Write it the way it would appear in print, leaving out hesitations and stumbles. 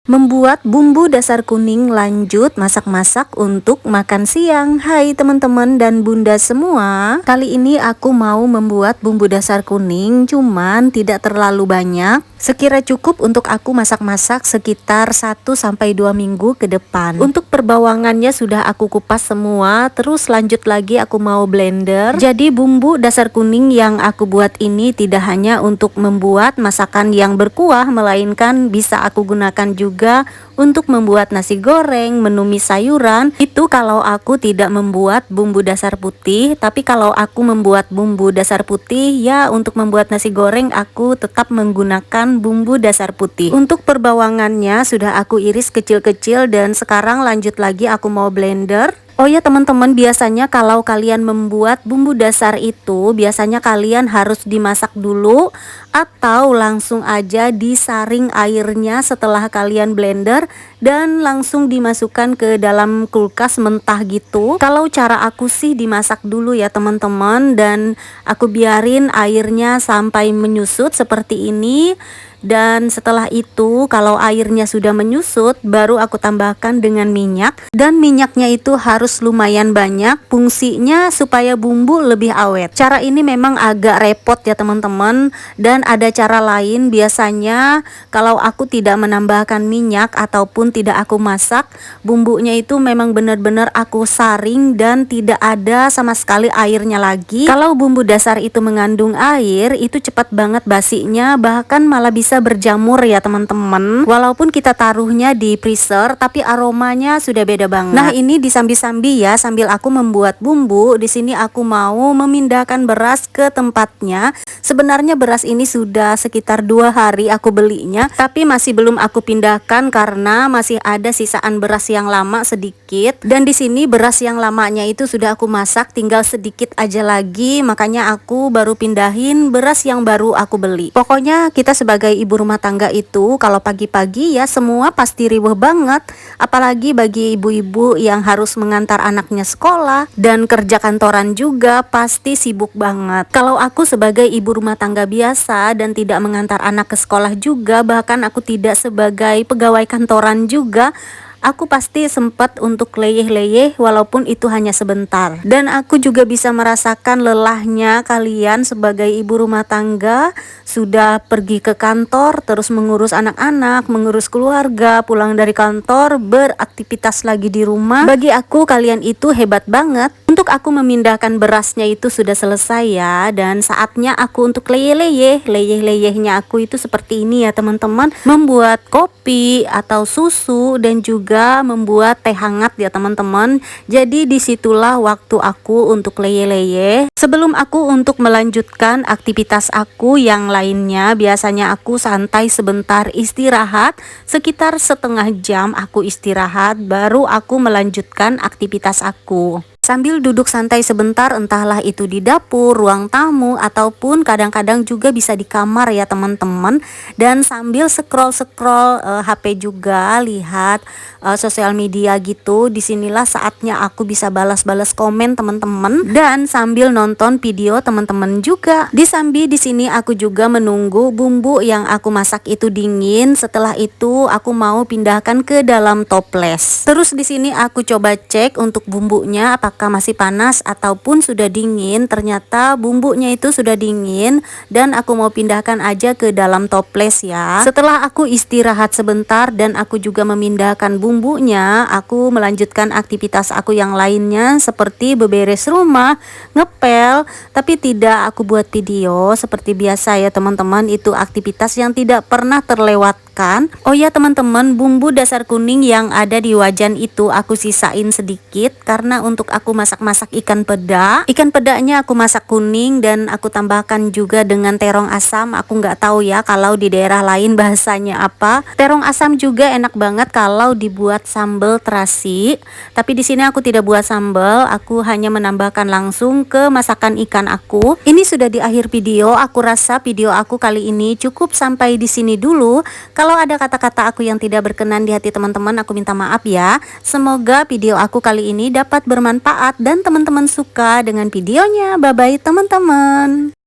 Membuat bumbu dasar kuning, lanjut masak-masak untuk makan siang. Hai teman-teman dan bunda semua, kali ini aku mau membuat bumbu dasar kuning, cuman tidak terlalu banyak, sekira cukup untuk aku masak-masak sekitar 1-2 minggu ke depan. Untuk perbawangannya sudah aku kupas semua, terus lanjut lagi aku mau blender. Jadi bumbu dasar kuning yang aku buat ini tidak hanya untuk membuat masakan yang berkuah, melainkan bisa aku gunakan juga untuk membuat nasi goreng, menumis sayuran. Itu kalau aku tidak membuat bumbu dasar putih, tapi kalau aku membuat bumbu dasar putih, ya untuk membuat nasi goreng aku tetap menggunakan bumbu dasar putih. Untuk perbawangannya sudah aku iris kecil-kecil dan sekarang lanjut lagi aku mau blender. Oh ya teman-teman, biasanya kalau kalian membuat bumbu dasar itu biasanya kalian harus dimasak dulu atau langsung aja disaring airnya setelah kalian blender dan langsung dimasukkan ke dalam kulkas mentah gitu. Kalau cara aku sih dimasak dulu ya teman-teman, dan aku biarin airnya sampai menyusut seperti ini. Dan setelah itu kalau airnya sudah menyusut, baru aku tambahkan dengan minyak, dan minyaknya itu harus lumayan banyak, fungsinya supaya bumbu lebih awet. Cara ini memang agak repot ya teman-teman, dan ada cara lain. Biasanya kalau aku tidak menambahkan minyak ataupun tidak aku masak, bumbunya itu memang benar-benar aku saring dan tidak ada sama sekali airnya lagi. Kalau bumbu dasar itu mengandung air, itu cepat banget basinya, bahkan malah bisa berjamur ya teman-teman. Walaupun kita taruhnya di freezer, tapi aromanya sudah beda banget. Nah, ini disambi-sambi ya sambil aku membuat bumbu. Di sini aku mau memindahkan beras ke tempatnya. Sebenarnya beras ini sudah sekitar 2 hari aku belinya, tapi masih belum aku pindahkan karena masih ada sisaan beras yang lama sedikit. Dan di sini beras yang lamanya itu sudah aku masak, tinggal sedikit aja lagi, makanya aku baru pindahin beras yang baru aku beli. Pokoknya kita sebagai ibu rumah tangga itu kalau pagi-pagi ya semua pasti riweuh banget, apalagi bagi ibu-ibu yang harus mengantar anaknya sekolah dan kerja kantoran juga pasti sibuk banget. Kalau aku sebagai ibu rumah tangga biasa dan tidak mengantar anak ke sekolah juga, bahkan aku tidak sebagai pegawai kantoran juga, aku pasti sempat untuk leyeh-leyeh walaupun itu hanya sebentar. Dan aku juga bisa merasakan lelahnya kalian sebagai ibu rumah tangga, sudah pergi ke kantor, terus mengurus anak-anak, mengurus keluarga, pulang dari kantor, beraktivitas lagi di rumah. Bagi aku kalian itu hebat banget. Untuk aku memindahkan berasnya itu sudah selesai ya, dan saatnya aku untuk leyeh-leyeh. Leyeh-leyehnya aku itu seperti ini ya teman-teman, membuat kopi atau susu dan juga membuat teh hangat ya teman-teman. Jadi disitulah waktu aku untuk leyeh-leyeh. Sebelum aku untuk melanjutkan aktivitas aku yang lainnya, biasanya aku santai sebentar istirahat, sekitar setengah jam aku istirahat, baru aku melanjutkan aktivitas aku. Sambil duduk santai sebentar, entahlah itu di dapur, ruang tamu, ataupun kadang-kadang juga bisa di kamar ya teman-teman. Dan sambil scroll-scroll HP juga, lihat sosial media gitu. Disinilah saatnya aku bisa balas-balas komen teman-teman dan sambil nonton video teman-teman juga. Disambi di sini aku juga menunggu bumbu yang aku masak itu dingin. Setelah itu aku mau pindahkan ke dalam toples. Terus di sini aku coba cek untuk bumbunya apakah masih panas ataupun sudah dingin. Ternyata bumbunya itu sudah dingin dan aku mau pindahkan aja ke dalam toples ya. Setelah aku istirahat sebentar dan aku juga memindahkan bumbunya, aku melanjutkan aktivitas aku yang lainnya seperti beberes rumah, ngepel, tapi tidak aku buat video seperti biasa ya teman-teman. Itu aktivitas yang tidak pernah terlewatkan. Oh ya teman-teman, bumbu dasar kuning yang ada di wajan itu aku sisain sedikit karena untuk aku masak-masak ikan peda. Ikan pedanya aku masak kuning dan aku tambahkan juga dengan terong asam. Aku nggak tahu ya kalau di daerah lain bahasanya apa. Terong asam juga enak banget kalau dibuat sambal terasi. Tapi di sini aku tidak buat sambal, aku hanya menambahkan langsung ke masakan ikan aku. Ini sudah di akhir video. Aku rasa video aku kali ini cukup sampai di sini dulu. Kalau ada kata-kata aku yang tidak berkenan di hati teman-teman, aku minta maaf ya. Semoga video aku kali ini dapat bermanfaat dan teman-teman suka dengan videonya. Bye bye teman-teman.